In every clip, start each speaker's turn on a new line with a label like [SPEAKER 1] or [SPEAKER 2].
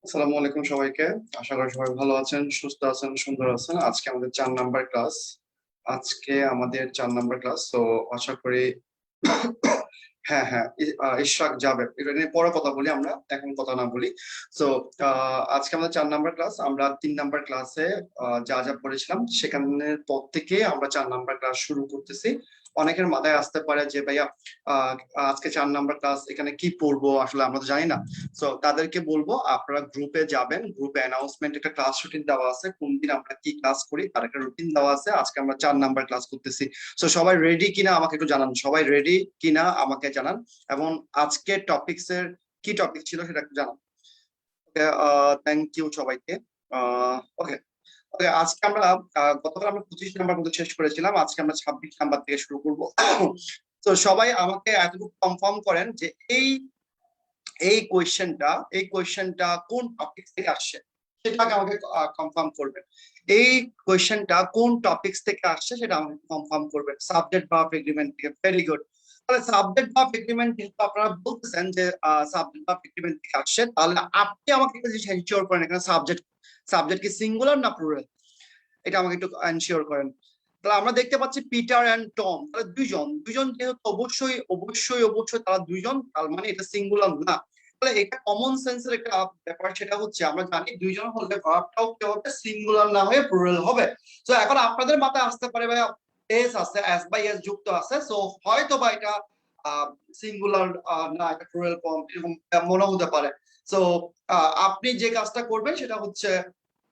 [SPEAKER 1] আসসালামু আলাইকুম সবাইকে। আশা করি সবাই ভালো আছেন, সুস্থ আছেন, সুন্দর আছেন। আজকে আমাদের 4 নাম্বার ক্লাস। তো আশা করি হ্যাঁ হ্যাঁ ইশরাক যাবে, এটা নিয়ে পরে কথা বলি, আমরা এখন কথা না বলি। তো আজকে আমাদের 4 নাম্বার ক্লাস। আমরা 3 নাম্বার ক্লাসে যা যা পড়েছিলাম সেখানের পর থেকে আমরা 4 নাম্বার ক্লাস শুরু করতেছি। অনেকের মাথায় আসতে পারে যে ভাইয়া আহ আজকে 4 নাম্বার ক্লাস, এখানে কি পড়বো আসলে আমরা তো জানি না। তো তাদেরকে বলবো আপনারা গ্রুপে যাবেন, গ্রুপে অ্যানাউন্সমেন্ট একটা ক্লাস রুটিন দেওয়া আছে, কোন দিন আমরা কি ক্লাস করি তার একটা রুটিন দেওয়া আছে। আজকে আমরা 4 নাম্বার ক্লাস করতেছি। তো সবাই রেডি কিনা আমাকে একটু জানান, সবাই রেডি কিনা আমাকে জানান। এবং আজকে টপিকস এর কি টপিক ছিল সেটা একটু জানান। ওকে, থ্যাংক ইউ সবাইকে। ওকে ওকে, আজকে আমরা গতকাল আমরা 25 নাম্বার মধ্যে শেষ করেছিলাম, আজকে আমরা 26 নাম্বার থেকে শুরু করব। তো সবাই আমাকে এতটুকু কনফার্ম করেন যে এই এই কোয়েশ্চেনটা কোন টপিক থেকে আসছে, সেটাকে আমাকে কনফার্ম করবেন। এই কোয়েশ্চেনটা কোন টপিকস থেকে আসছে সেটা আমাকে কনফার্ম করবেন। সাবজেক্ট ভার্ব এগ্রিমেন্ট থেকে, ভেরি গুড। তাহলে সাবজেক্ট ভার্ব এগ্রিমেন্ট যেহেতু আপনারা বলতেছেন যে সাবজেক্ট ভার্ব এগ্রিমেন্ট থেকে আসছে, তাহলে আপনি আমাকে একটা জিনিস এনশিওর করেন, এখানে সাবজেক্ট সাবজেক্ট কি সিঙ্গুলার না প্লুরাল, এটা আমাকে একটু এনশিওর করেন। তাহলে আমরা দেখতে পাচ্ছি পিটার এন্ড টম, তাহলে দুইজন দুইজন যেহেতু অবশ্যই অবশ্যই অবশ্যই তারা দুইজন, তার মানে এটা সিঙ্গুলার না। তাহলে এটা কমন সেন্সের একটা ব্যাপার, সেটা হচ্ছে আমরা জানি দুইজন হলে ভার্বটাও কি হবে, সিঙ্গুলার না হয়ে প্লুরাল হবে। তো এখন আপনাদের মাথায় আসতে পারে ভাই এস আছে, এস বাই এস যুক্ত আছে, সো হয়তো বা এটা সিঙ্গুলার না, এটা প্লুরাল ফর্ম, এরকম মনে হতে পারে। সো আপনি যে কাজটা করবেন সেটা হচ্ছে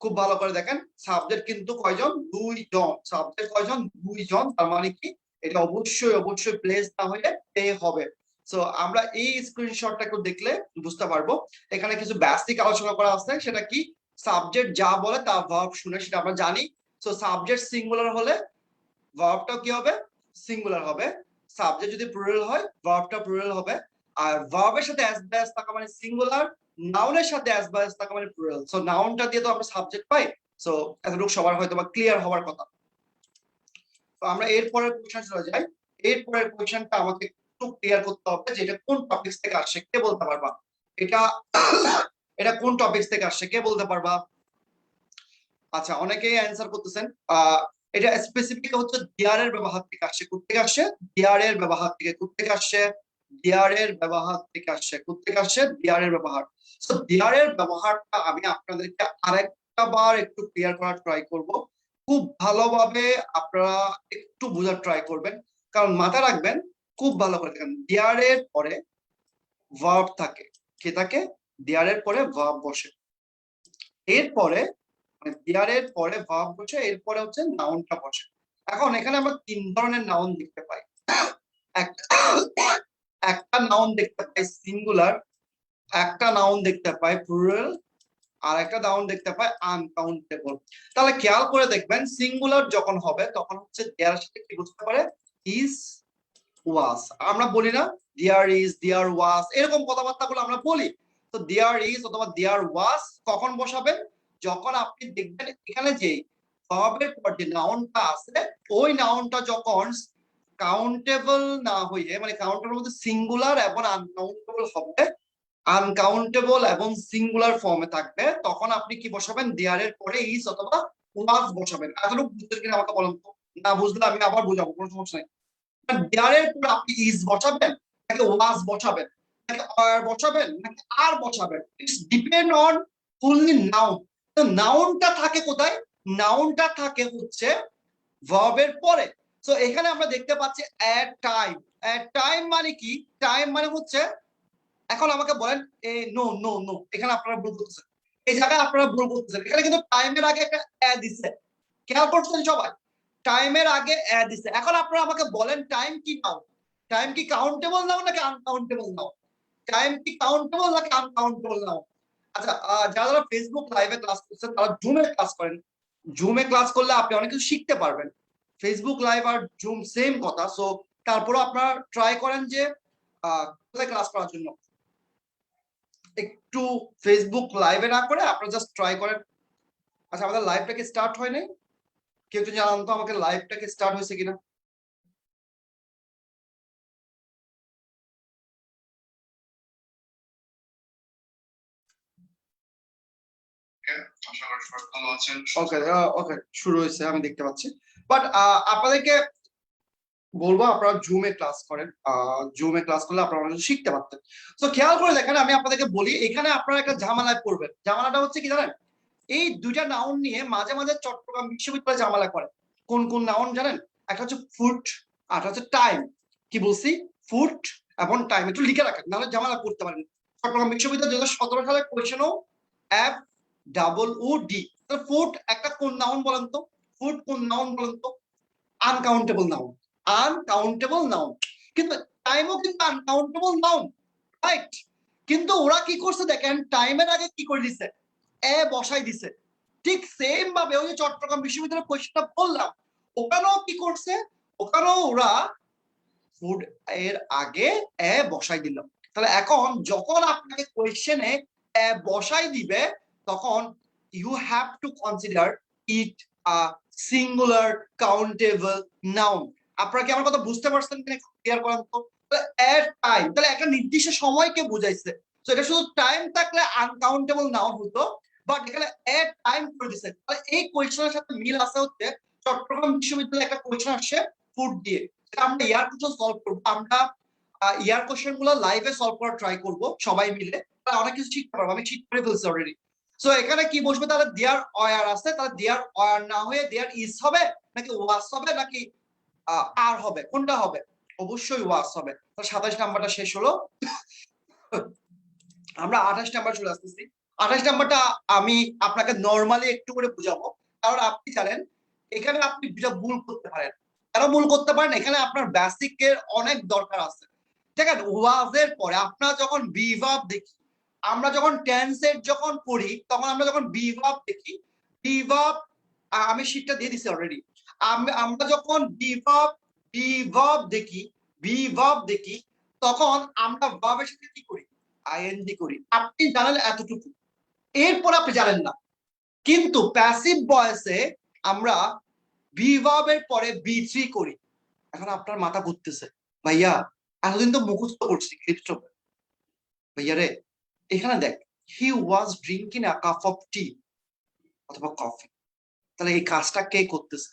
[SPEAKER 1] খুব ভালো করে দেখেন, সাবজেক্ট কিন্তু কয়জন, দুইজন। সাবজেক্ট কয়জন, দুইজন, তার মানে কি এটা অবশ্যই অবশ্যই প্লেস না হয়ে পে হবে। সো আমরা এই স্ক্রিনশটটা একটু দেখলে বুঝতে পারবো। এখানে কিছু বেসিক আলোচনা করা আছে, সেটা কি, সাবজেক্ট যা বলে তা ভার্ব শুনে সেটা আমরা জানি। সো সাবজেক্ট সিঙ্গুলার হলে ভার্বটাও কি হবে, সিঙ্গুলার হবে। সাবজেক্ট যদি প্লুরাল হয় ভার্বটা প্লুরাল হবে। আর ভার্বের সাথে অ্যাস বা অ্যাস থাকা মানে সিঙ্গুলার, নাউনের সাথে অ্যাস বা অ্যাস থাকা মানে প্লুরাল। সো নাউনটা দিয়ে তো আমরা সাবজেক্ট পাই। সো এতটুকু সবার হয়তো বা ক্লিয়ার হওয়ার কথা। তো আমরা এরপরের কোশ্চেন চলে যাই। এরপরের কোশ্চেনটা আমাকে একটু ক্লিয়ার করতে হবে যে এটা কোন টপিক থেকে আসছে, কে বলতে পারবা? এটা এটা কোন টপিক থেকে আসছে, কে বলতে পারবা? আচ্ছা, অনেকেই অ্যান্সার করতেছেন। এটা স্পেসিফিক হচ্ছে দেয়ার এর ব্যবহার থেকে আসছে। কোত্থেকে আসছে? দেয়ার এর ব্যবহার থেকে। কোত্থেকে আসছে? দেয়ার এর ব্যবহার থেকে আসছে। কোত্থেকে আসছে? দেয়ার এর ব্যবহার। তো দেয়ার এর ব্যবহারটা আমি আপনাদেরকে আরেকটা বার একটু ক্লিয়ার করার ট্রাই করব। খুব ভালোভাবে আপনারা একটু বোঝার ট্রাই করবেন, কারণ মাথায় রাখবেন, খুব ভালো করে দেখেন, দেয়ার এর পরে ভার্ব থাকে। কি থাকে? দেয়ার এর পরে ভার্ব বসে। এরপরে মানে দেয়ার এর পরে ভার্ব বসে, এরপরে হচ্ছে নাউনটা বসে। এখন এখানে আমরা 3 ধরনের নাউন দেখতে পাই। একটা একটা নাউন দেখতে পাই সিঙ্গুলার, একটা নাউন দেখতে পাই প্লুরাল, আর একটা নাউন দেখতে পাই আনকাউন্টেবল। তাহলে খেয়াল করে দেখবেন, সিঙ্গুলার যখন হবে তখন হচ্ছে দেয়ার সাথে কি বুঝতে পারে, ইজ, ওয়াজ। আমরা বলি না দেয়ার ইজ, দেয়ার ওয়াজ, এরকম কথাবার্তাগুলো আমরা বলি। তো দেয়ার ইজ অথবা দেয়ার ওয়াজ কখন বসাবেন? যখন আপনি দেখবেন এখানে যে ভার্বের পর যে নাউনটা আছে, ওই নাউনটা যখন কাউন্টেবল না হইয়ে, মানে কাউন্টেবল মধ্যে সিঙ্গুলার এবং আনকাউন্টেবল হবে, আনকাউন্টেবল এবং সিঙ্গুলার ফর্মে থাকবে, তখন আপনি কি বসাবেন? দেয়ার এর পরে ইজ অথবা ওয়াজ বসাবেন। এতটুকু বুঝতে কিনা আমাকে বলেন তো, না বুঝলে আমি আবার বুঝাবো, কোনো সমস্যা নেই। দেয়ারের পর আপনি ইজ বসাবেন, নাকি ওয়াজ বসাবেন, নাকি আর বসাবেন, নাকি আর বসাবেন, it's depend on fully noun. তো নাউনটা থাকে কোথায়? নাউনটা থাকে হচ্ছে ভার্বের পরে। তো এখানে আমরা দেখতে পাচ্ছি এট টাইম। এট টাইম মানে কি? টাইম মানে হচ্ছে, এখন আমাকে বলেন, এ নো নো নো, এখানে আপনারা ভুল করতেছেন। এই জায়গায় আপনারা ভুল করতেছেন, এখানে কিন্তু টাইমের আগে একটা এ দিছে, খেয়াল করছেন সবাই? টাইমের আগে এ দিছে। এখন আপনারা আমাকে বলেন, টাইম কি নাও? টাইম কি কাউন্টেবল নাও নাকি আনকাউন্টেবল নাও? টাইম কি কাউন্টেবল নাকি আনকাউন্টেবল নাও? আচ্ছা, যারা যারা ফেসবুক লাইভে ক্লাস করছেন তারা জুমে ক্লাস করেন। জুমে ক্লাস করলে আপনি অনেক কিছু শিখতে পারবেন। ফেসবুক লাইভ আর জুম সেম কথা। সো তারপরে আপনারা ট্রাই করেন যে কোথায় ক্লাস করার জন্য, একটু ফেসবুক লাইভে না করে আপনারা জাস্ট ট্রাই করেন। আচ্ছা, আমাদের লাইভটা কি স্টার্ট হয় নাই? কেউ একটু জানান তো আমাকে, লাইভটা কি স্টার্ট হয়েছে কিনা? আশা করি সবাই ভালো আছেন। ওকে ওকে, শুরু হয়েছে, আমি দেখতে পাচ্ছি। বাট আপনাদেরকে বলবো আপনারা জুমে ক্লাস করেন। জুমে ক্লাস করলে আপনারা অনেক কিছু শিখতে পারতেন। তো খেয়াল করে দেখেন, আমি আপনাদেরকে বলি, এখানে আপনারা একটা ঝামেলায় পড়বেন। ঝামেলাটা হচ্ছে কি জানেন? এই দুইটা নাউন নিয়ে মাঝে মাঝে চট্টগ্রাম বিশ্ববিদ্যালয়ে ঝামেলা করে। কোন কোন নাউন জানেন? একটা হচ্ছে ফুড, আর একটা হচ্ছে টাইম। কি বলছি? ফুড এবং টাইম। একটু লিখে রাখেন, নাহলে ঝামেলা করতে পারেন। চট্টগ্রাম বিশ্ববিদ্যালয় 2017 সালের কোয়েশনও F double O D. Food একটা কোন নাউন বলেন তো? ফুড কোন নাউন বলেন তো? Uncountable noun. Uncountable noun. কিন্তু টাইমও কিন্তু আনকাউন্টেবল নাউন, রাইট? কিন্তু ওরা কি করছে দেখেন, টাইমের আগে কি করে দিছে? এ বসাই দিছে। ঠিক সেম ভাবে ওই যে চট্টগ্রাম বিশ্ববিদ্যালয়ের কোয়েশ্চনটা বললাম, ওখানেও কি করছে? ওখানেও ওরা ফুড এর আগে এ বসাই দিল। তাহলে এখন যখন আপনাকে কোয়েশ্চেনে এ বসাই দিবে, তখন you have to consider it a singular countable noun. আপনারা কি আমার কথা বুঝতে পারছেন কিনা ক্লিয়ার করেন তো? এট টাইম, তাহলে একটা নির্দিষ্ট সময়কে বুঝাইছে। তো এটা শুধু টাইম থাকলে আনকাউন্টেবল নাউন হতো, বাট এখানে এট টাইম করে দিছে। তাহলে এই কোয়েশ্চেনের সাথে মিল আছে হচ্ছে চট্টগ্রাম বিশ্ববিদ্যালয়ে একটা কোয়েশ্চেন আসছে ফুড দিয়ে। আমরা ইয়ার কোশ্চেন সলভ করবো। আমরা ইয়ার কোশ্চেন গুলো লাইভে সলভ করার ট্রাই করব সবাই মিলে। অনেক কিছু শিখতে পারবো, আমি ঠিক করে ফেলছি অলরেডি। সো এখানে কি বসবে? তাহলে দেয়ার অয়ার আছে, তাহলে দেয়ার অয়ার না হয়ে দেয়ার ইজ হবে, নাকি ওয়াজ হবে, নাকি আর হবে? কোনটা হবে? অবশ্যই ওয়াজ হবে। তো 27 নাম্বারটা শেষ হলো। আমরা 28 নাম্বার চলে আসতেছি। 28 নাম্বারটা আমি আপনাকে নরমালি একটু করে বুঝাবো, কারণ আপনি জানেন এখানে আপনি দুটা ভুল করতে পারেন। কেন ভুল করতে পারেন? এখানে আপনার বেসিকের অনেক দরকার আছে। দেখেন, ওয়াজের পরে আপনার যখন বি ভার্ব দেখি, আমরা যখন টেন্সের যখন পড়ি, তখন আমরা যখন বি ভার্ব দেখি, বি ভার্ব আমি শীটটা দিয়ে দিছি অলরেডি। আমরা যখন বি ভার্ব দেখি, বি ভার্ব দেখি, তখন আমরা ভার্বের সাথে কি করি? আইএনজি করি। আপনি জানেন এতটুকু, এরপর আপনি জানেন না। কিন্তু প্যাসিভ ভয়েসে আমরা বি ভার্বের পরে বি থ্রি করি। এখন আপনার মাথা ঘুরতেছে, ভাইয়া এতদিন তো মুখস্থ করছি ক্লিপস। ভাইয়া রে, এখানে দেখ, হি ওয়াজ ড্রিঙ্কিং আ কাপ অফ টি অথবা কফি। তাহলে এই কাজটা কে করতেছে?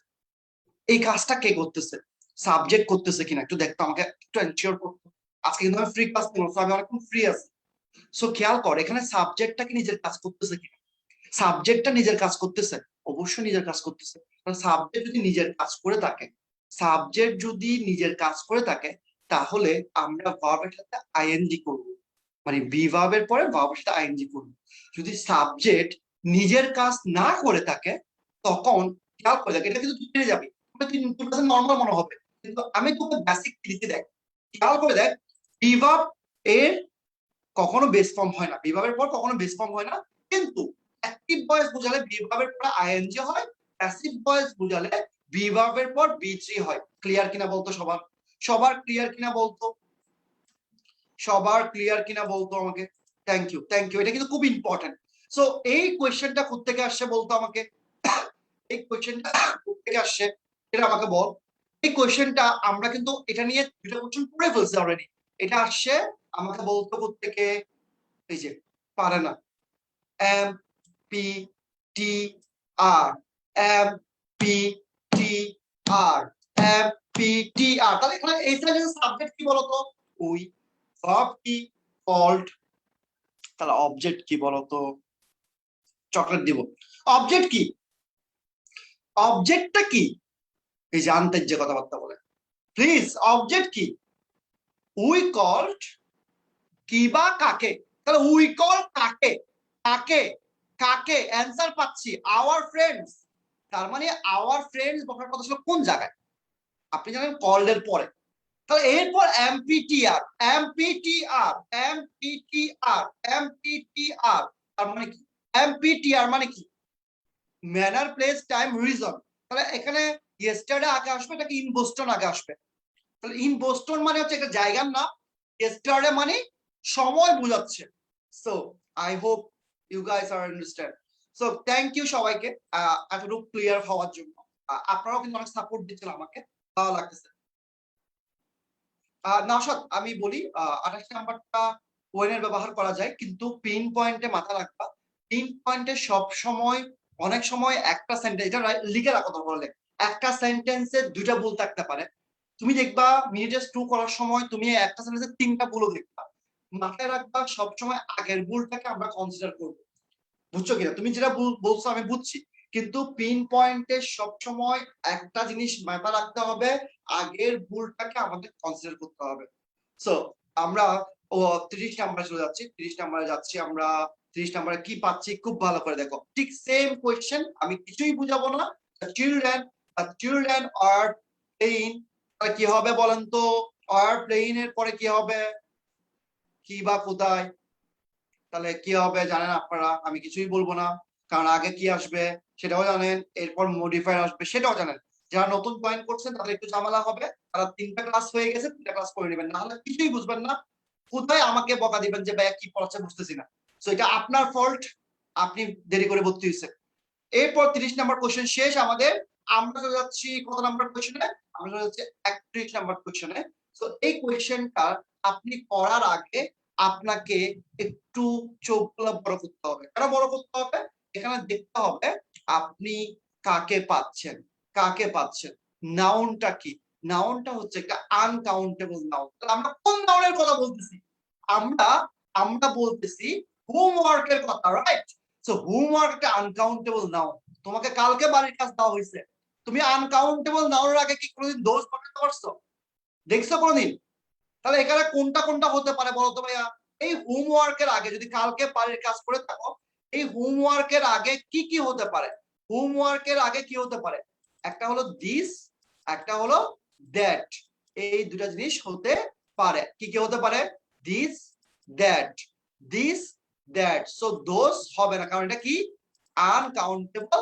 [SPEAKER 1] এই কাজটা কে করতেছে? সাবজেক্ট করতেছে কিনা একটু দেখতো, আমাকে একটু এনশিওর করতো। আজকে কিন্তু আমি ফ্রি ক্লাস নিব, আমি অনেকক্ষণ ফ্রি আছি। সো খেয়াল কর, এখানে সাবজেক্টটা কি নিজের কাজ করতেছে কিনা। সাবজেক্টটা নিজের কাজ করতেছে, অবশ্যই নিজের কাজ করতেছে। কারণ সাবজেক্ট যদি নিজের কাজ করে থাকে, সাবজেক্ট যদি নিজের কাজ করে থাকে, তাহলে আমরা ভার্বের সাথে আইএনজি করব। মানে বি ভার্বের পরে ভার্বের সাথে আইএনজি করব। যদি সাবজেক্ট নিজের কাজ না করে থাকে, তখন খেয়াল করে দেখ, এটা কিন্তু তুই পেরে যাবি, তোর কাছে নর্মাল মনে হবে, কিন্তু আমি তোকে বেসিক লিখে দেখ। খেয়াল করে দেখ, বি ভার্ব এর কখনো বেস ফর্ম হয় না, বিভাবের পর কখনো বেস ফর্ম হয় না। কিন্তু অ্যাক্টিভ ভয়েস বোঝালে বিভাবের পর আইএনজি হয়, প্যাসিভ ভয়েস বোঝালে বিভাবের পর বি থ্রি হয়। ক্লিয়ার কিনা বলতো সবার? সবার ক্লিয়ার কিনা বলতো? সবার ক্লিয়ার কিনা বলতো আমাকে? Thank you, thank you. এটা কিন্তু খুব ইম্পর্টেন্ট। সো এই কোয়েশ্চেনটা কোত্থেকে আসছে বলতো আমাকে? এই কোয়েশ্চেনটা কোত্থেকে আসছে এটা আমাকে বল। এই কোয়েশ্চেনটা আমরা কিন্তু এটা নিয়ে দুটো কোয়েশ্চেন পড়ে ফেলছি অলরেডি। এটা আসছে আমাকে বলতো কোত্থেকে? এই যে, পারে না, এম পি টি আর, এম পি টি আর, এম পি টি আর। তাহলে এখানে এই সাবজেক্ট কি বলতো? ওই। ভার্ব কি? কল্ড। তাহলে অবজেক্ট কি বলতো? চকলেট দিব। অবজেক্ট কি? অবজেক্টটা কি? এই যে আনতের যে কথাবার্তা বলে, প্লিজ, অবজেক্ট কি? উই কল্ড কি বা কাকে? তাহলে উই কল কাকে? কাকে? কাকে? অ্যান্সার পাচ্ছি আওয়ার ফ্রেন্ডস। তার মানে আওয়ার ফ্রেন্ডস বসার কথা ছিল কোন জায়গায়? আপনি জানেন কল্ড এর পরে। তাহলে এরপর এমপিটিআর, এমপিটিআর, এমপিটিআর, এমপিটিআর। তার মানে কি? এমপিটিআর মানে কি? Manner, place, time, reason. তাহলে এখানে ইয়েস্টারডে আগে আসবে নাকি ইন বোস্টন আগে আসবে? তাহলে ইন বোস্টন মানে হচ্ছে একটা জায়গার নাম, ইয়েস্টারডে মানে সময় বোঝাচ্ছে। So I hope you guys are understand. So thank you সবাইকে এতটুকু ক্লিয়ার হওয়ার জন্য। আপনারাও কিন্তু অনেক সাপোর্ট দিচ্ছেন আমাকে, ভালো লাগতেছে। নওশাদ, আমি বলি 28 নাম্বারটা ওয়েনের ব্যবহার করা যায়, কিন্তু পিন পয়েন্টে মাথা রাখবা পিন পয়েন্টে সব সময় অনেক সময় একটা সেন্টেন্স এটা লিখে রাখো দরকার হলে একটা সেন্টেন্সে দুইটা ভুল থাকতে পারে তুমি দেখবা মিনিটেস 2 করার সময় তুমি একটা সেন্টেন্সে তিনটা ভুলও দেখবা মাথায় রাখবা সবসময় আগের ভুলটাকে আমরা কনসিডার করব বুঝছো কিনা তুমি যেটা বলছো আমি বুঝছি কিন্তু পিন পয়েন্টে সবসময় একটা জিনিস মাথায় রাখতে হবে আগের ভুলটাকে আমাদের কনসিডার করতে হবে সো আমরা 30 নাম্বারে চলে যাচ্ছি 30 নাম্বারে যাচ্ছি আমরা 30 নাম্বারে কি পাচ্ছি খুব ভালো করে দেখো ঠিক সেম কোয়েশ্চেন আমি কিছুই বুঝাবো না চিলড্রেন আর প্লেইং কি হবে বলেন তো আর প্লেইং এর পরে কি হবে কি বা কোথায় তাহলে কি হবে জানেন আপনারা আমি কিছুই বলবো না কারণ আগে কি আসবে সেটাও জানেন এরপর মডিফায়ার আসবে সেটাও জানেন যারা নতুন জয়েন করছেন তাদের একটু ঝামেলা হবে তারা 3টা ক্লাস হয়ে গেছে 3টা ক্লাস করে নেবেন না হলে কিছুই বুঝবেন না কোথায় আমাকে বকা দিবেন যে ভাই কি পড়াচ্ছে বুঝতেছি না সো এটা আপনার ফল্ট আপনি দেরি করে ভর্তি হয়েছে এরপর 30 নাম্বার কোশ্চেন শেষ আমাদের আমরা চলে যাচ্ছি কত নাম্বার কোশ্চেনে আমরা চলে যাচ্ছি 31 নাম্বার কোশ্চেনে সো এই কোশ্চেনটা আপনি করার আগে আপনাকে একটু চোখগুলো বড় করতে হবে কেন বড় করতে হবে এখানে দেখতে হবে আপনি কাকে পাচ্ছেন নাউনটা কি নাউনটা হচ্ছে একটা আনকাউন্টেবল নাউন তাহলে আমরা কোন নাউনের কথা বলতেছি আমরা আমরা বলতেছি হোমওয়ার্কের কথা রাইট সো হোমওয়ার্ক একটা আনকাউন্টেবল নাউন তোমাকে কালকে বাড়ির কাজ দেওয়া হয়েছে তুমি আনকাউন্টেবল নাউনের আগে কি কোনোদিন দোষ বসাতে পারছো দেখছো কোনোদিন তাহলে এখানে কোনটা কোনটা হতে পারে বলতো ভাইয়া এই হোমওয়ার্কের আগে যদি কালকে বাড়ির কাজ করে থাকো এই হোমওয়ার্কের আগে কি কি হতে পারে হোমওয়ার্কের আগে কি হতে পারে একটা হলো দিস একটা হলো দ্যাট এই দুটা জিনিস হতে পারে কি কি হতে পারে দিস দ্যাট সো দোষ হবে না কারণ এটা কি আনকাউন্টেবল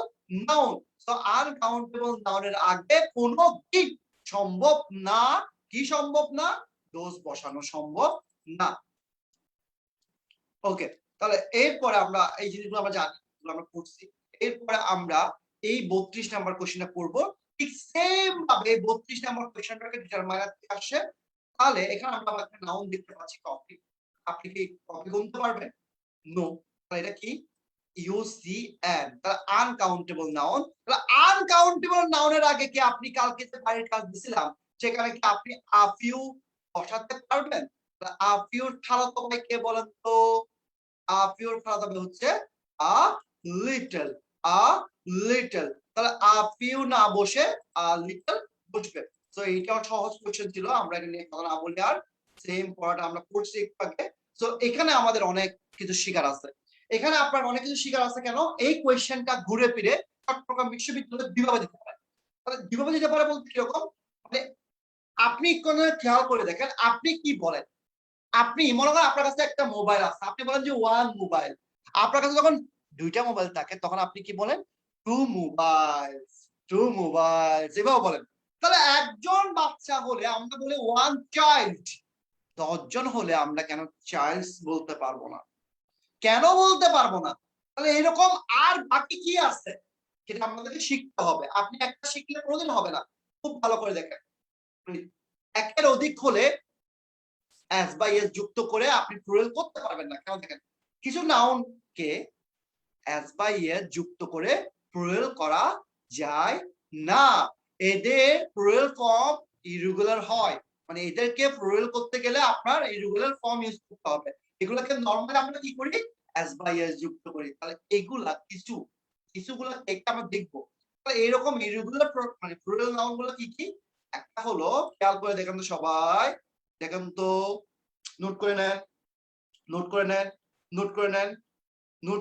[SPEAKER 1] নাউন সো আনকাউন্টেবল নাউনের আগে কোনো কি সম্ভব না কি সম্ভব না দোষ বসানো সম্ভব না ওকে তাহলে এরপরে আমরা এই জিনিসগুলো আমরা জানি আমরা পড়ছি এরপরে আমরা এই 32 নাম্বার কোশ্চেনটা করব ঠিক সেম ভাবে 32 নাম্বার কোশ্চেনটাকে ডিটারমাইনার থেকে আসে তাহলে এখানে আমরা একটা নাউন দেখতে পাচ্ছি কপি আপনি কি কপি গুনতে পারবেন নো তাহলে এটা কি ইউসিএন তাহলে আনকাউন্টেবল নাউন তাহলে আনকাউন্টেবল নাউনের আগে কি আপনি কালকে যে বাড়ির কাজ দিছিলাম সেখানে কি আপনি আফিউ বসাতে পারবেন আফিউর খালাতো ভাই কে বলেন তো আফিউর খালাতো ভাই হচ্ছে আ লিটল তাহলে আফিউ না বসে লিটল বসবে তো এইটাও সহজ কোশ্চেন ছিল আমরা এটা নিয়ে কথা না বলি আর সেম পড়াটা আমরা পড়ছি একটু আগে তো এখানে আমাদের অনেক কিছু শিকার আছে এখানে আপনার অনেক কিছু শিকার আছে কেন এই কোয়েশ্চেনটা ঘুরে ফিরে চট্টগ্রাম বিশ্ববিদ্যালয়ে দুইভাবে দিতে পারে তাহলে দুইভাবে দিতে পারে বলতে কিরকম মানে আপনি কোন খেয়াল করে দেখেন আপনি কি বলেন আপনি মনে করেন আপনার কাছে একটা মোবাইল আছে আপনি বলেন যে ওয়ান মোবাইল আপনার কাছে যখন দুইটা মোবাইল থাকে তখন আপনি কি বলেন টু মোবাইল এভাবে বলেন তাহলে একজন বাচ্চা হলে আমরা বলি ওয়ান চাইল্ড 10 জন হলে আমরা কেন চাইল্ডস বলতে পারবো না কেন বলতে পারবো না তাহলে এরকম আর বাকি কি আছে সেটা আমাদেরকে শিখতে হবে আপনি একটা শিখলে কোনোদিন হবে না খুব ভালো করে দেখেন একের অধিক হলে এস বাই এস যুক্ত করে আপনি প্লুরাল করতে পারবেন না কেন দেখেন কিছু নাউন কে এস বাই এস যুক্ত করে প্লুরাল করা যায় না এদের প্লুরাল ফর্ম ইরেগুলার হয় মানে এদেরকে প্লুরাল করতে গেলে আপনার ইরেগুলার ফর্ম ইউজ করতে হবে এগুলোকে নরমালি আমরা কি করি এস বাই এস যুক্ত করি তাহলে এগুলা কিছুগুলা একটা আমরা দেখবো তাহলে এরকম ইরেগুলার মানে প্লুরাল নাউন গুলো কি কি একটা হলো খেয়াল করে দেখেন তো সবাই দেখেন তো নোট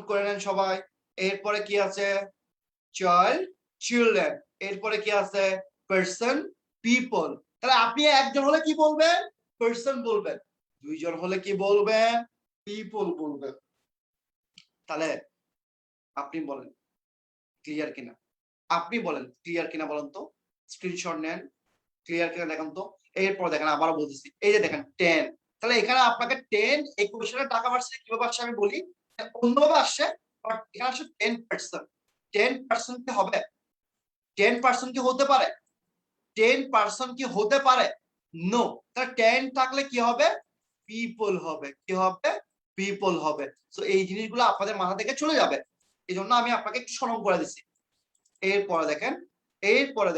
[SPEAKER 1] করে নেন সবাই এরপরে কি আছে চাইল্ড চিলড্রেন এরপরে কি আছে পারসন পিপল তাহলে আপনি একজন হলে কি বলবেন পারসন বলবেন দুইজন হলে কি বলবেন পিপল বলবেন তাহলে আপনি বলেন ক্লিয়ার কিনা বলেন তো স্ক্রিনশট নেন ক্লিয়ার কিনা দেখেন তো এরপর দেখেন আবারও বলতেছি এই যে দেখেন 10 তাহলে এখানে আপনাকে 10 এই কোশ্চেনের টাকা আসছে কিভাবে আসছে আমি বলি অন্যভাবে আসছে বাট এখানে আসছে 10% 10% কি হবে 10% কি হতে পারে 10% কি হতে পারে নো তাহলে 10 থাকলে কি হবে পিপল হবে কি হবে পিপল হবে। সো এই জিনিসগুলো আপনাদের মাথা থেকে চলে যাবে, এই জন্য আমি আপনাকে একটু স্মরণ করে দিচ্ছি। এরপরে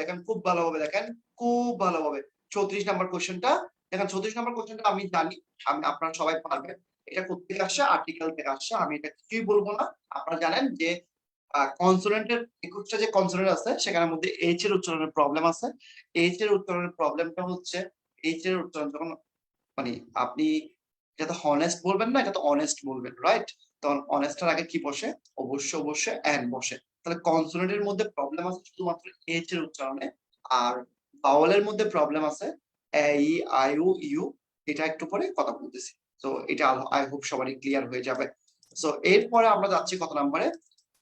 [SPEAKER 1] দেখেন খুব ভালোভাবে দেখেন, খুব ভালোভাবে 34 নাম্বার কোশ্চেনটা দেখেন। 34 নাম্বার কোশ্চেনটা আমি জানি, আপনারা সবাই পারবেন। এটা কোত্থেকে আসছে? আর্টিকেল থেকে আসছে। আমি এটা কিছুই বলবো না। আপনারা জানেন যে কনসোনেন্টের 21টা যে কনসোনেন্ট আছে সেখানের মধ্যে এইচ এর উচ্চারণের প্রবলেম আছে। এইচ এর উচ্চারণের প্রবলেমটা হচ্ছে, এইচ এর উচ্চারণ যখন মানে আপনি এটা তো হনেস্ট বলবেন না, এটা তো অনেস্ট বলবেন, রাইট? তখন অনেস্টের আগে কি বসে? অবশ্যই এন্ড বসে। তাহলে কনসোনেন্টের মধ্যে প্রবলেম আছে শুধুমাত্র এইচ এর উচ্চারণে, আর ভাওয়েলের মধ্যে প্রবলেম আছে এ ই আই ও ইউ। এটা একটু পরে কথা বলতেছি। তো এটা আই হোপ সবারই ক্লিয়ার হয়ে যাবে। সো এরপরে আমরা যাচ্ছি কত নাম্বারে?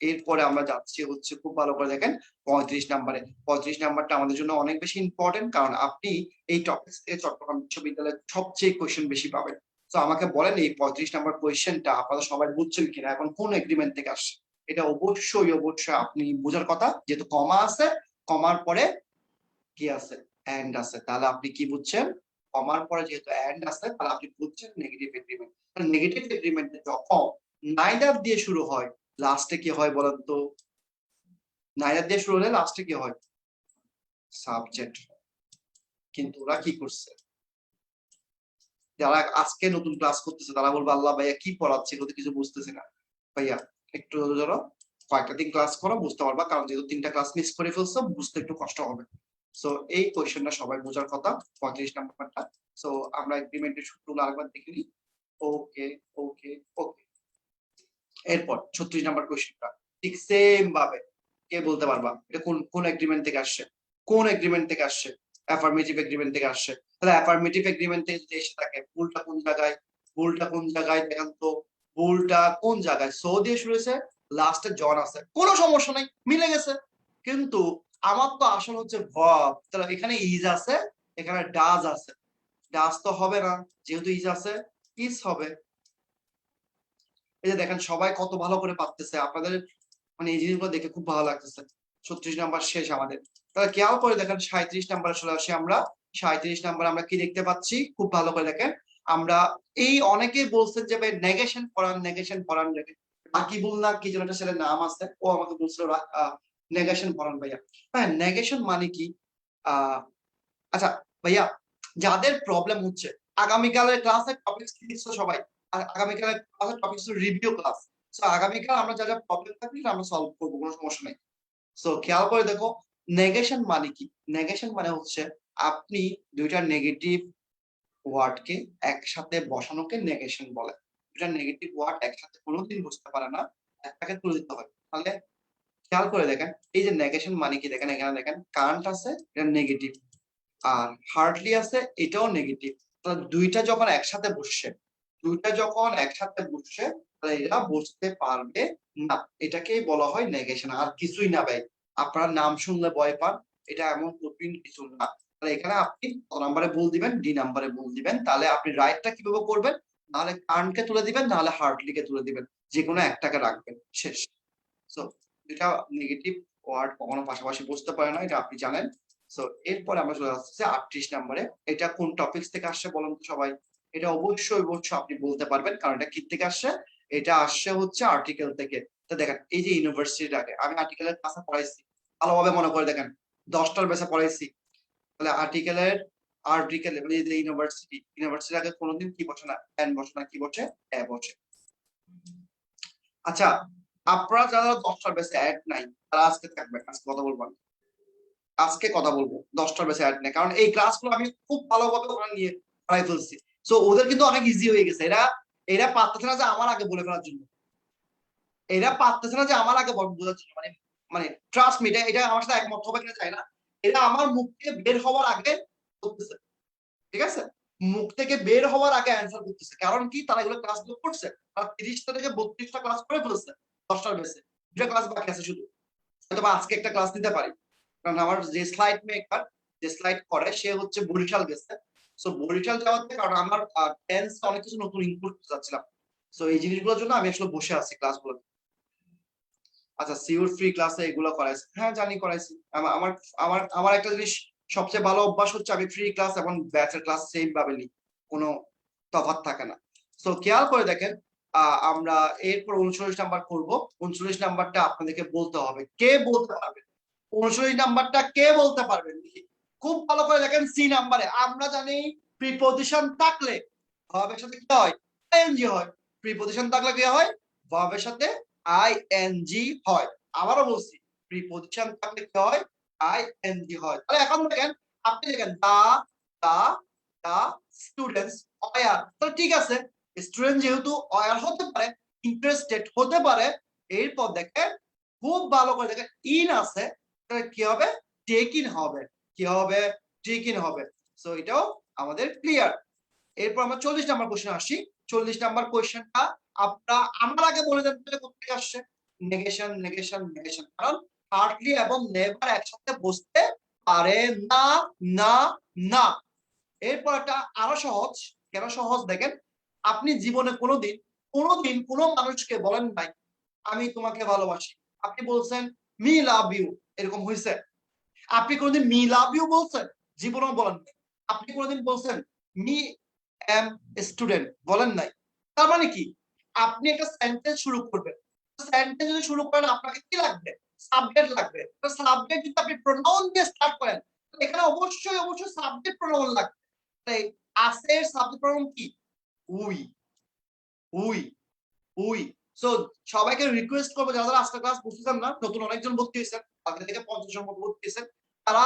[SPEAKER 1] এরপরে আমরা যাচ্ছি হচ্ছে, খুব ভালো করে দেখেন, 35 নাম্বারে। 35 নাম্বারটা আমাদের জন্য অনেক বেশি ইম্পর্টেন্ট, কারণ আপনি এই টপিক থেকে চট্টগ্রাম বিশ্ববিদ্যালয়ে সবচেয়ে কোয়েশ্চেন বেশি পাবেন। তো আমাকে বলেন এই 35 নাম্বার কোয়েশ্চেনটা আপনারা সবাই বুঝছেন কিনা, এখন কোন এগ্রিমেন্ট থেকে আসছে? এটা অবশ্যই আপনি বোঝার কথা, যেহেতু কমা আছে, কমার পরে কি আছে? এন্ড আছে। তাহলে আপনি কি বুঝছেন? কমার পরে যেহেতু এন্ড আছে, তাহলে আপনি বুঝছেন নেগেটিভ এগ্রিমেন্ট। নেগেটিভ এগ্রিমেন্টে যখন নাইদার দিয়ে শুরু হয়, লাস্টে কি হয় বলেন তো? নাইদার দিয়ে শুরু হলে লাস্টে কি হয়? সাবজেক্ট। কিন্তু ওরা কি করছে? যারা আজকে নতুন ক্লাস করতেছে তারা বলবে, আল্লাহ ভাইয়া কি পড়াচ্ছে, এগুলো তো কিছু বুঝতেছি না। ভাইয়া একটু ধরো কয়েকটা দিন ক্লাস করো, বুঝতে পারবা, কারণ যেহেতু 3টা ক্লাস মিস করে ফেলছো, বুঝতে একটু কষ্ট হবে। সো এই কোয়েশ্চেনটা সবাই বোঝার কথা, 35 নাম্বারটা। সো আমরা এগ্রিমেন্টের সূত্রগুলো আরেকবার দেখে নিই। ওকে, ওকে, ওকে। এরপর 36 নাম্বার কোয়েশ্চেনটা ঠিক সেম ভাবে কে বলতে পারবা এটা কোন কোন এগ্রিমেন্ট থেকে আসছে? কোন এগ্রিমেন্ট থেকে আসছে? অ্যাফার্মেটিভ এগ্রিমেন্ট থেকে আসছে। তাহলে অ্যাফার্মেটিভ এগ্রিমেন্ট থেকে যদি এসে থাকে, ভুলটা কোন জায়গায়? ভুলটা কোন জায়গায় দেখেন তো? ভুলটা কোন জায়গায়? সো দিয়ে শুরু হয়েছে, লাস্টে জন আছে, কোনো সমস্যা নাই, মিলে গেছে। কিন্তু আমার তো আসল হচ্ছে ভার্ব। তাহলে এখানে ইজ আছে, এখানে ডাজ আছে। ডাজ তো হবে না, যেহেতু ইজ আছে, ইজ হবে। এই যে দেখেন সবাই কত ভালো করে পারতেছে, আপনাদের মানে এই জিনিসগুলো দেখে খুব ভালো লাগতেছে। 36 নাম্বার শেষ আমাদের। তাহলে খেয়াল করে দেখেন 37 নাম্বারে চলে আসি আমরা। 37 নাম্বার আমরা কি দেখতে পাচ্ছি? খুব ভালো করে দেখেন। আমরা এই অনেকেই বলছেন যে ভাই নেগেশন পড়ান, নেগেশন পড়ান। রাকিবুল না কি যেন একটা ছেলের নাম আছে, ও আমাকে বলছিল নেগেশন পড়ান ভাইয়া। হ্যাঁ, নেগেশন মানে কি? আহ আচ্ছা ভাইয়া, যাদের প্রবলেম হচ্ছে, আগামীকালের ক্লাসের টপিকস কি দিচ্ছ সবাই? আগামীকালের ক্লাসের টপিকস রিভিউ ক্লাস। সো আগামীকাল আমরা যা যা প্রবলেম থাকবে আমরা সলভ করবো, কোনো সমস্যা নেই। সো খেয়াল করে দেখো, নেগেশন মানে কি? নেগেশন মানে হচ্ছে আপনি দুইটা নেগেটিভ ওয়ার্ডকে একসাথে বসানোকে নেগেশন বলে। দুইটা নেগেটিভ ওয়ার্ড একসাথে কোনোদিন বসতে পারে না, একটাকে তুলে দিতে হয়। তাহলে খেয়াল করে দেখেন, এই যে নেগেশন মানে কি, দেখেন এখানে দেখেন কারেন্ট আছে, এটা নেগেটিভ, আর হার্ডলি আছে, এটাও নেগেটিভ। তাহলে দুইটা যখন একসাথে বসছে, তাহলে এরা বুঝতে পারবে না, এটাকেই বলা হয় নেগেশন, আর কিছুই না ভাই। আপনার নাম শুনলে ভয় পান, এটা এমন কঠিন কিছু না। তাহলে এখানে আপনি ক নাম্বারে ভুল দিবেন? ডি নাম্বারে ভুল দিবেন। তাহলে আপনি রাইটটা কিভাবে করবেন? নাহলে কার্নকে তুলে দিবেন, নাহলে হার্টলিকে তুলে দিবেন, যে কোনো একটাকে রাখবেন, শেষ। সো এটা নেগেটিভ ওয়ার্ড কখনো পাশাপাশি বসতে পারে না, এটা আপনি জানেন। সো এরপরে আমরা চলে আসছি 38 নম্বরে। এটা কোন টপিক থেকে আসছে বলুন তো সবাই? এটা অবশ্যই আপনি বলতে পারবেন, কারণ এটা কি থেকে আসছে? এটা আসছে হচ্ছে আর্টিকেল থেকে। তো দেখেন এই যে ইউনিভার্সিটির আগে আমি আর্টিকেলের ক্লাসে পড়াইছি, ভালোভাবে মনে করে দেখেন, 10টার বেসে পড়াইছি। তাহলে আর্টিকেল মানে এই যে ইউনিভার্সিটির আগে কোনোদিন কি বসে না? এন বসে না, কি বসে? এ বসে। আচ্ছা, আপনারা যারা 10টার বেসে অ্যাড নাই, তারা আজকে থাকবেন, আজকে কথা বলবো না। আজকে কথা বলবো 10টার বেসে অ্যাড নেই, কারণ এই ক্লাসগুলো আমি খুব ভালোভাবে ওরা নিয়ে পড়াই ফেলছি। সো ওদের কিন্তু অনেক ইজি হয়ে গেছে। এরা এরা পারতেছে না যে আমার আগে বলে ফেলার জন্য, এরা পারতেছে না যে আমার আগে বোঝার জন্য, মানে মানে ট্রাস্ট মি, এটা আমার সাথে একমত হবে কিনা চাই না, এরা আমার মুখ থেকে বের হওয়ার আগে করতেছে, ঠিক আছে? মুখ থেকে বের হওয়ার আগে অ্যান্সার করতেছে। কারণ কি? তারা এগুলো ক্লাসগুলো করছে, তারা 30টা থেকে 32টা ক্লাস করে ফেলছে 10টার বেসে। 2টা ক্লাস বাকি আছে শুধু, হয়তো আজকে একটা ক্লাস নিতে পারি, কারণ আমার যে স্লাইড মেকার, যে স্লাইড করে, সে হচ্ছে বরিশাল গেছে। সো বরিশাল যাওয়াতে, কারণ আমার টেন্স অনেক কিছু নতুন ইনক্লুড করতে চাচ্ছিলাম। সো এই জিনিসগুলোর জন্য আমি আসলে বসে আছি ক্লাসগুলো। আচ্ছা, সিউর ফ্রি ক্লাসে এগুলো করাইছে? হ্যাঁ জানি, করাইছি। আমার আমার আমার একটা জিনিস সবচেয়ে ভালো অভ্যাস হচ্ছে, আমি ফ্রি ক্লাস এবং ব্যাচের ক্লাস সেম ভাবে নিই, কোনো তফাৎ থাকে না। সো খেয়াল করে দেখেন, আমরা এরপর 39 নাম্বার করব। 39 নাম্বারটা আপনাদেরকে বলতে হবে। কে বলতে পারবেন? 39 নাম্বারটা কে বলতে পারবেন? খুব ভালো করে দেখেন, সি নাম্বারে আমরা জানি প্রিপজিশন থাকলে ভার্বের সাথে কি হয়? আইএনজি হয়। প্রিপজিশন থাকলে কি হয়? ভার্বের সাথে আইএনজি হয়। আবারও বলছি, প্রিপজিশন থাকলে কি হয়? আইএনজি হয়। তাহলে এখন দেখেন, আপনি দেখেন দা দা স্টুডেন্টস আর, তাহলে ঠিক আছে, স্টুডেন্ট যেহেতু আর হতে পারে, ইন্টারেস্টেড হতে পারে, এরপর দেখেন খুব ভালো করে দেখেন ইন আছে, তাহলে কি হবে? টেক ইন হবে। কি হবে? টেক ইন হবে। সো এটাও আমাদের ক্লিয়ার। এরপর আমরা 40 নাম্বার কোশ্চেন আসি। 40 নাম্বার কোশ্চেনটা আপনারা আমার আগে বলে দেন তাহলে কোথা থেকে আসছে? নেগেশন নেগেশন নেগেশন, কারণ হার্ডলি এবং নেভার একসাথে বসতে পারে না না না। এরপর একটা আরো সহজ। কেন সহজ দেখেন, আপনি জীবনে কোনোদিন কোনোদিন কোনো মানুষকে বলেন নাই আমি তোমাকে ভালোবাসি, আপনি বলছেন মি লাভ ইউ, এরকম হয়েছে? আপনি কোনোদিন মি লাভ ইউ বলছেন? জীবনেও বলেন নাই। আপনি কোনোদিন বলছেন মি এম স্টুডেন্ট? বলেন নাই। তার মানে কি, আপনি একটা সেন্টেন্স শুরু করবেন, সেন্টেন্স যদি শুরু করেন আপনাকে কি লাগবে? সাবজেক্ট লাগবে। তো সাবজেক্ট যদি আপনি প্রোনাউন দিয়ে স্টার্ট করেন, এখানে অবশ্যই অবশ্যই সাবজেক্ট প্রোনাউন লাগবে। তাই আছে সাবজেক্ট প্রোনাউন কি? We we we. সো সবাইকে রিকোয়েস্ট করবো, যারা যারা আজকে ক্লাস বুঝতেছেন না, নতুন অনেকজন ভর্তি হয়েছেন, আগে থেকে 50 জন মতো ভর্তি হয়েছেন, তারা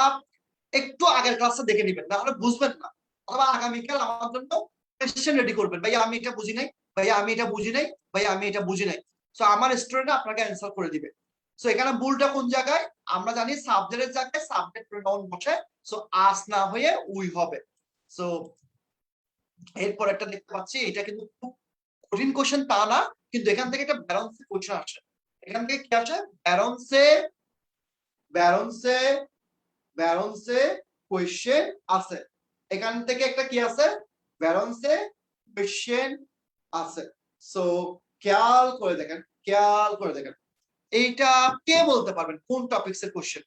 [SPEAKER 1] একটু আগের ক্লাসটা দেখে নেবেন, না হলে বুঝবেন না। অথবা আগামীকাল আমার জন্য কোয়েশ্চেন রেডি করবেন, ভাইয়া আমি এটা বুঝি নাই, ভাইয়া আমি এটা বুঝি নাই, ভাইয়া আমি এটা বুঝি নাই। সো আমার স্টুডেন্ট আপনাকে অ্যান্সার করে দিবে। সো এখানে ভুলটা কোন জায়গায়? আমরা জানি সাবজেক্টের জায়গায় সাবজেক্ট প্রোনাউন বসে, সো আস না হয়ে উই হবে। সো এরপর একটা দেখতে পাচ্ছি, এটা কিন্তু খুব কঠিন কোশ্চেন তা না, কিন্তু এখান থেকে একটা ব্যালেন্সে কোশ্চেন আসে। এখান থেকে কি আসে? ব্যালেন্সে ব্যালেন্সে ব্যালেন্সে কোশ্চেন আছে। এখান থেকে একটা কি আছে? ব্যালেন্সে কোশ্চেন আছে। সো খেয়াল করে দেখেন, খেয়াল করে দেখেন, এইটা কে বলতে পারবেন কোন টপিকস এর কোশ্চেন?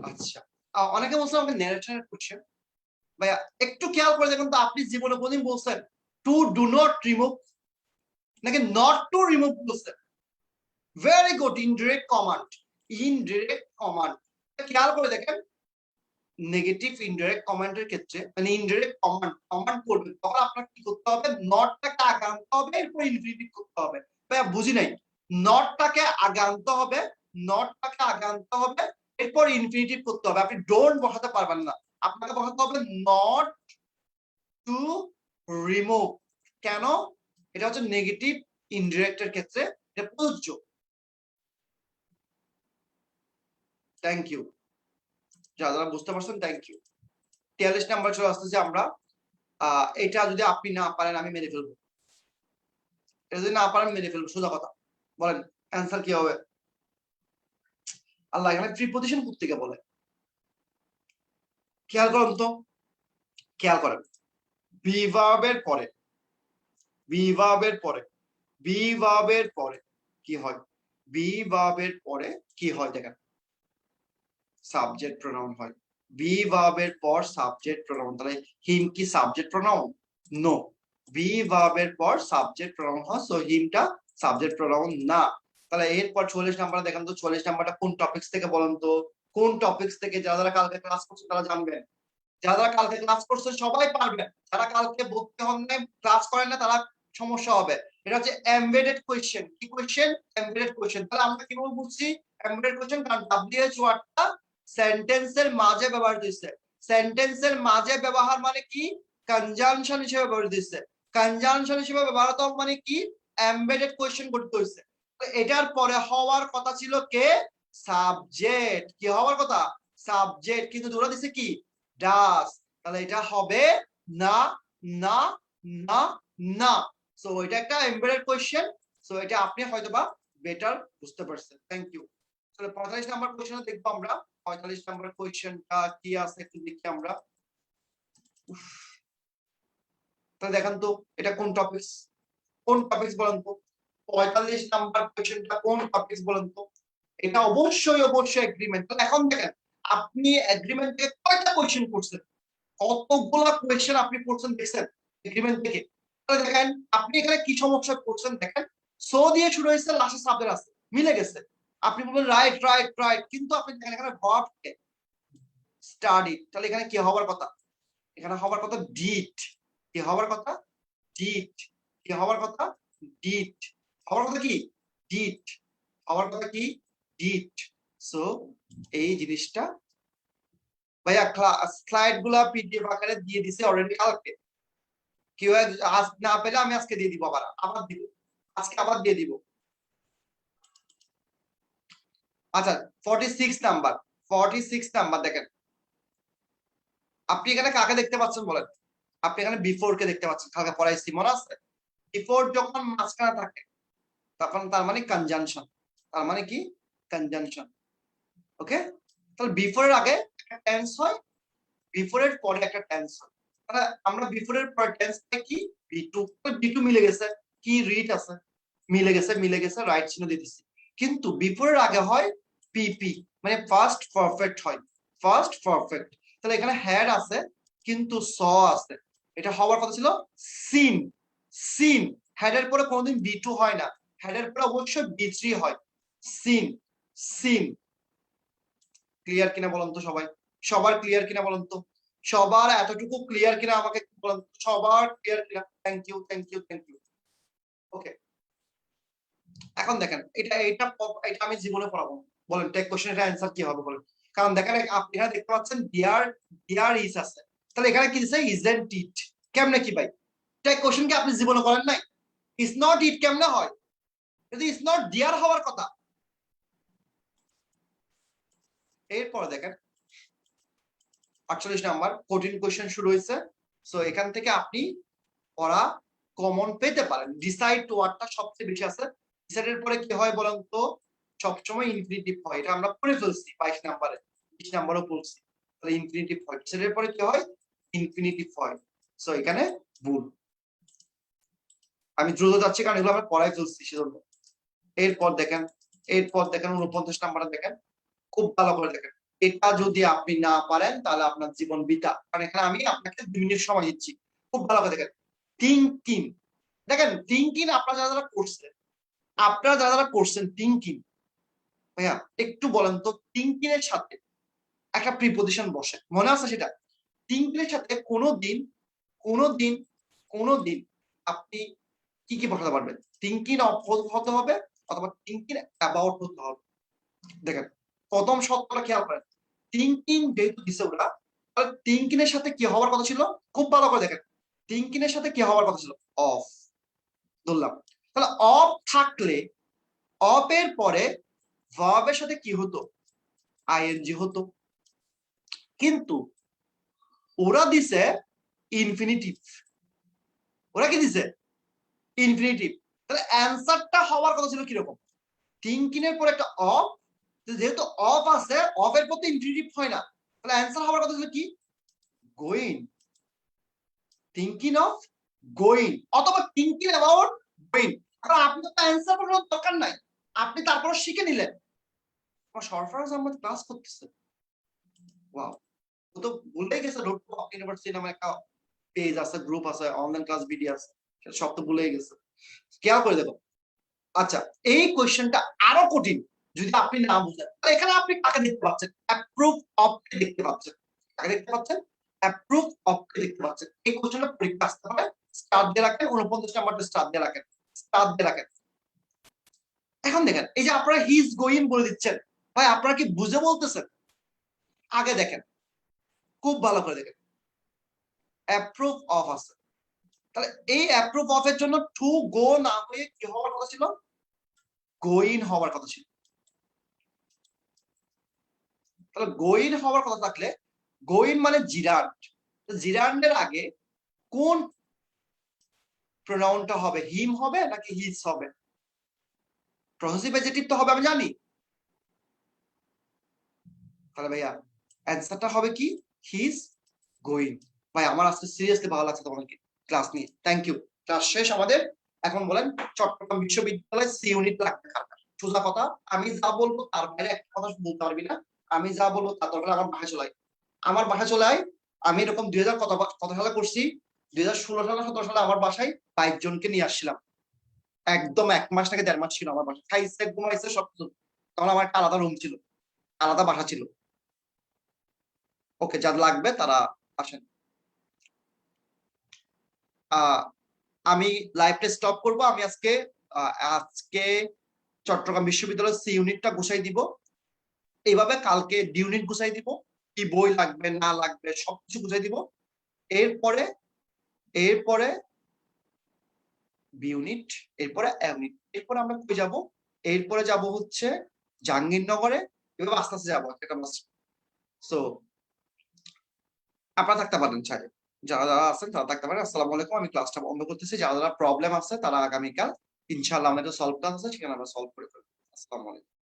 [SPEAKER 1] আচ্ছা, অনেকে বলছেন আমাকে ন্যারেশনের কোশ্চেন। ভাইয়া একটু খেয়াল করে দেখুন তো, আপনি জীবনে কোনদিন বলছেন টু ডু নট রিমুভ, নাকি নট টু রিমুভ বলছেন? Very good, indirect command. Indirect command খেয়াল করে দেখেন, নেগেটিভ ইনডিরেক্ট কমান্ডের ক্ষেত্রে, মানে ইনডিরেক্ট কমান্ড কমান্ড করবেন, তখন আপনাকে কি করতে হবে? নটটাকে আগে আনতে হবে, এরপর ইনফিনিটিভ করতে হবে। ভাইয়া বুঝি নাই। নটটাকে আগে আনতে হবে, নটটাকে আগে আনতে হবে, এরপর ইনফিনিটিভ করতে হবে। আপনি ডোন্ট বসাতে পারবেন না, আপনাকে বসাতে হবে নট টু রিমুভ। কেন? এটা হচ্ছে নেগেটিভ ইনডিরেক্টের ক্ষেত্রে এটা প্রযোজ্য। থ্যাংক ইউ, যারা বুঝতে পারছেন থ্যাংক ইউ। 43 নাম্বার চলে আসতেছে আমরা। এটা যদি আপনি না পারেন আমি মেরে ফেলবো, এটা যদি না পারেন মেরে ফেলবো, সোজা কথা। বলেন অ্যান্সার কি হবে? আল্লাহ, এখানে প্রিপজিশন কোত্থেকে বলে? খেয়াল করেন তো, খেয়াল করেন। বি ভার্বের পরে, বি ভার্বের পরে, বি ভার্বের পরে কি হয়? বি ভার্বের পরে কি হয় দেখেন? সাবজেক্ট প্রোনাউন হয়। বি ভার্বের পর সাবজেক্ট প্রোনাউন, তাহলে হিম কি সাবজেক্ট প্রোনাউন? নো। বি ভার্বের পর সাবজেক্ট প্রোনাউন হয়, সো হিমটা সাবজেক্ট প্রোনাউন না। তাহলে এরপর 44 নাম্বার দেখেন তো, 44 নাম্বারটা কোন টপিকস থেকে বলেন তো? কোন টপিকস থেকে? যারা যারা কালকে ক্লাস করছে তারা জানবেন, যারা যারা কালকে ক্লাস করছে সবাই পারবেন, যারা কালকে ভর্তি হন নাই, ক্লাস করেন না, তারা সমস্যা হবে। এটা হচ্ছে এমবেডেড কোয়েশ্চেন। কি কোয়েশ্চেন? Embedded question. তাহলে আমরা কিভাবে বুঝছি এমবেডেড কোয়েশ্চেন? কারণ ডব্লিউএইচ ওয়ার্ডটা সেন্টেন্সের মাঝে ব্যবহার হয়েছে। সেন্টেন্সের মাঝে ব্যবহার মানে কি? কনজাংশন হিসেবে ব্যবহার হয়েছে। কনজাংশন হিসেবে ব্যবহার হতো মানে কি? এমবেডেড কোয়েশ্চেন করতে হয়েছে। তো এটার পরে হওয়ার কথা ছিল কে? সাবজেক্ট। কি হওয়ার কথা? সাবজেক্ট। কিন্তু ধরে দিছে কি? ডাস। তাহলে এটা হবে না না না না। সো এটা একটা এমবেডেড কোয়েশ্চেন। সো এটা আপনি হয়তোবা বেটার বুঝতে পারছেন। Thank you. 45 নাম্বার কোশ্চেন দেখবো আমরা। 45 নাম্বার কোশ্চেনটা কি আছে একটু দেখি আমরা। তাহলে দেখেন তো এটা কোন টপিকস, কোন টপিকস বলেন তো? 45 নাম্বার কোশ্চেনটা কোন টপিকস বলেন তো? এটা অবশ্যই অবশ্যই এগ্রিমেন্ট। তাহলে এখন দেখেন আপনি এগ্রিমেন্ট থেকে কয়টা কোশ্চেন করছেন, কতগুলা কোশ্চেন আপনি করছেন দেখছেন এগ্রিমেন্ট থেকে। তাহলে দেখেন আপনি এখানে কি সমস্যা করছেন, দেখেন সো দিয়ে শুরু হয়েছে, লাস্টে সাবজেক্ট আছে, মিলে গেছে। আপনি বলবেন রাইট রাইট রাইট, কিন্তু আপনি দেখেন এখানে ভার্ব স্টাডি, তাহলে এখানে কি হবার কথা? এখানে হবার কথা ডিড। কি হবার কথা? ডিড। কি হবার কথা? ডিড। হবার কথা কি? ডিড। হবার কথা কি? ডিড। সো এই জিনিসটা ভাইয়া স্লাইড গুলা পিডিএফ আকারে দিয়ে দিছে অলরেডি কালকে। কেউ আজ না পেলে আমি আজকে দিয়ে দিব, আবার আবার দিব, আজকে আবার দিয়ে দিব। আচ্ছা 46 নাম্বার, 46 নাম্বার দেখেন আপনি এখানে কাকে দেখতে পাচ্ছেন বলেন? আপনি এখানে বিফোর কে দেখতে পাচ্ছেন, কালকে পড়াইছি মনে আছে? বিফোর যখন মাঝখানে থাকে তখন তার মানে কনজাংশন, তার মানে কি? কনজাংশন। ওকে, তাহলে বিফোর এর আগে একটা টেন্স হয়, বিফোর এর পরে একটা টেন্স হয়। তাহলে আমরা বিফোর এর পরে টেন্স কি? বি2। বি2 মিলে গেছে, কি রিড আছে, মিলে গেছে, মিলে গেছে, রাইট চিহ্ন দিতেছি। কিন্তু বিফোর এর আগে হয় পিপি, মানে ফার্স্ট পারফেক্ট হয়, ফার্স্ট পারফেক্ট। তাহলে এখানে হ্যাড আছে কিন্তু স আছে, এটা হওয়ার কথা ছিল সিন। সিন, হ্যাড এর পরে কোনোদিন বি2 হয় না, হ্যাড এর পরে অবশ্যই বি3 হয়। Scene, scene. ক্লিয়ার কিনা বলুন তো সবাই? সবার ক্লিয়ার কিনা বলুন তো? সবার এতটুকু ক্লিয়ার কিনা আমাকে বলুন, সবার ক্লিয়ার কিনা? Thank you, thank you, thank you. Okay, এখন দেখেন এটা এটা এটা আমি জীবনে পড়াবো, বলেন টেক কোশ্চেনের অ্যান্সার কি হবে বলেন? কারণ দেখেন আপনি এখানে দেখতে পাচ্ছেন ডিয়ার, ডিয়ার ইজ আছে, তাহলে এখানে কি দিছে? Isn't it. কেমনে কি ভাই? টেক কোশ্চেন কি আপনি জীবনে করেন নাই? ইজ নট ইট কেমনে হয়? যদি ইজ নট ডিয়ার হওয়ার কথা। এরপর দেখেন 48 নাম্বার কঠিন কোশ্চেন শুরু হয়েছে। সো এখান থেকে আপনি পড়া কমন পেতে পারেন। ডিসাইড ওয়ার্ডটা সবচেয়ে বেশি আছে। ডিসাইডের পরে কি হয় বলেন তো? সবসময় ইনফিনিটিভ হয়, এটা আমরা পড়ে ফেলছি 22 নাম্বারে, 20 নাম্বারও পড়ছি। তাহলে ইনফিনিটিভ হয়, ডিসাইডের পরে কি হয়? ইনফিনিটিভ হয়। সো এখানে ভুল। আমি দ্রুত যাচ্ছি কারণ এগুলো আমরা পড়াই ফেলছি সেজন্য। এরপর দেখেন, এরপর দেখেন 49 নাম্বারে দেখেন, খুব ভালো করে দেখেন। এটা যদি আপনি না পারেন তাহলে আপনার জীবন বৃথা, কারণ এখানে আমি আপনাকে 2 মিনিট সময় দিচ্ছি। খুব ভালো করে দেখেন। থিঙ্কিং, দেখেন থিঙ্কিং আপনারা যারা যারা করছেন, আপনারা যারা যারা করছেন থিঙ্কিং, ভাইয়া একটু বলেন তো থিঙ্কিং এর সাথে একটা প্রিপজিশন বসে, মনে আছে সেটা? থিঙ্কিং এর সাথে কোনোদিন কোনোদিন কোনোদিন আপনি কি কি বসাতে পারবেন? থিঙ্কিং অফ হতে হবে অথবা থিঙ্কিং অ্যাবাউট হতে হবে। দেখেন প্রথম শব্দটা খেয়াল করেন, থিঙ্কিং যেহেতু দিছে ওরা, তাহলে থিঙ্কিং এর সাথে কি হওয়ার কথা ছিল? খুব ভালো করে দেখেন, থিঙ্কিং এর সাথে কি হওয়ার কথা ছিল? অফ। ধরলাম, তাহলে অফ থাকলে অফ এর পরে ভার্বের সাথে কি হতো? আইএনজি হতো। কিন্তু ওরা দিছে ইনফিনিটিভ, ওরা কি দিছে? ইনফিনিটিভ। তাহলে অ্যান্সারটা হওয়ার কথা ছিল কিরকম? থিঙ্কিং এর পরে একটা অফ, যেহেতু অফ আছে, অফ এর পর তো ইনফিনিটিভ হয় না, তাহলে অ্যান্সার হওয়ার কথা ছিল কি? গোয়িং। থিঙ্কিং অফ গোয়িং অথবা থিঙ্কিং অ্যাবাউট গোয়িং। কারণ আপনার তো অ্যান্সার করার দরকার নাই, আপনি তারপর শিখে নিলেন। আমার সরফরাজ আহমেদ ক্লাস করতেছে, ওয়াও। ও তো ভুলেই গেছে রোড টু ইউনিভার্সিটি নামে একটা পেজ আছে, গ্রুপ আছে, অনলাইন ক্লাস ভিডিও আছে, সব তো ভুলেই গেছে। খেয়াল করে দেখো। আচ্ছা, এই কোয়েশ্চেনটা আরো কঠিন যদি আপনি না বুঝেন। এখানে আপনি কাকে দেখতে পাচ্ছেন? অ্যাপ্রুভ অফ কে দেখতে পাচ্ছেন। কাকে দেখতে পাচ্ছেন? অ্যাপ্রুভ অফ কে দেখতে পাচ্ছেন। এই কোয়েশ্চেনটা পরীক্ষা আসতে পারে, স্টার দিয়ে রাখেন, 49 নাম্বারটা স্টার দিয়ে রাখেন, স্টার দিয়ে রাখেন। এখন দেখেন এই যে আপনারা হিজ গোয়িং বলে দিচ্ছেন, ভাই আপনারা কি বুঝে বলতেছেন? আগে দেখেন, খুব ভালো করে দেখেন, অ্যাপ্রুভ অফ আছে, তাহলে এই অ্যাপ্রুভ অফ এর জন্য টু গো না হয়ে কি হওয়ার কথা ছিল? গোইন হওয়ার কথা ছিল। তাহলে গোইন হওয়ার কথা থাকলে, গোইন মানে জিরান্ড, জিরান্ডের আগে কোন প্রোনাউনটা হবে? হিম হবে নাকি হিজ হবে? পসেসিভ অ্যাডজেক্টিভ তো হবে, আমি জানি। তাহলে ভাইয়া অ্যান্সারটা হবে কি হি ইজ গোয়িং। ভাই আমার আজকে সিরিয়াসলি ভালো লাগছে তোমাদেরকে ক্লাস নিয়ে, থ্যাংক ইউ। ক্লাস শেষ আমাদের। এখন বলেন চট্টগ্রাম বিশ্ববিদ্যালয় সি ইউনিট লাগবে কার কার? সোজা কথা, আমি যা বলবো তার বাইরে একটা কথা বলতে পারবি না। আমি যা বলবো তার দরকার আমার বাসায় চলে আয়। আমার বাসায় চলে আয়। আমি এরকম 2000 কত সালে করছি, 2016 সালে 17 সালে আমার বাসায় 22 জনকে নিয়ে আসছিলাম। একদম 1 মাস থেকে 1.5 মাস ছিল আমার বাসায়, খাইছে ঘুমাইছে সবকিছু। তখন আমার একটা আলাদা রুম ছিল, আলাদা বাসা ছিল। ওকে, যার লাগবে তারা আসেন। আমি লাইভটা স্টপ করব। আমি আজকে চট্টগ্রাম বিশ্ববিদ্যালয়ের সি ইউনিটটা গুছাই দিব, এইভাবে কালকে ডি ইউনিট গুছাই দিব, কি বই লাগবে না লাগবে সবকিছু গুছাই দিব। এরপরে এরপরে বি ইউনিট, এরপরে এ ইউনিট, এরপরে আমরা কই যাব? এরপরে যাব হচ্ছে জাহাঙ্গীরনগরে। এভাবে আস্তে আস্তে যাবো একটা মাস। সো আপনারা থাকতে পারেন চাইলে, যারা যারা আছেন তারা থাকতে পারেন। আসসালামু আলাইকুম, আমি ক্লাসটা বন্ধ করতেছি। যারা যারা প্রবলেম আছে তারা আগামীকাল ইনশাআল্লাহ আমাদের সলভ ক্লাস আছে, সেখানে আমরা সলভ করে ফেলবো। আসসালামু আলাইকুম।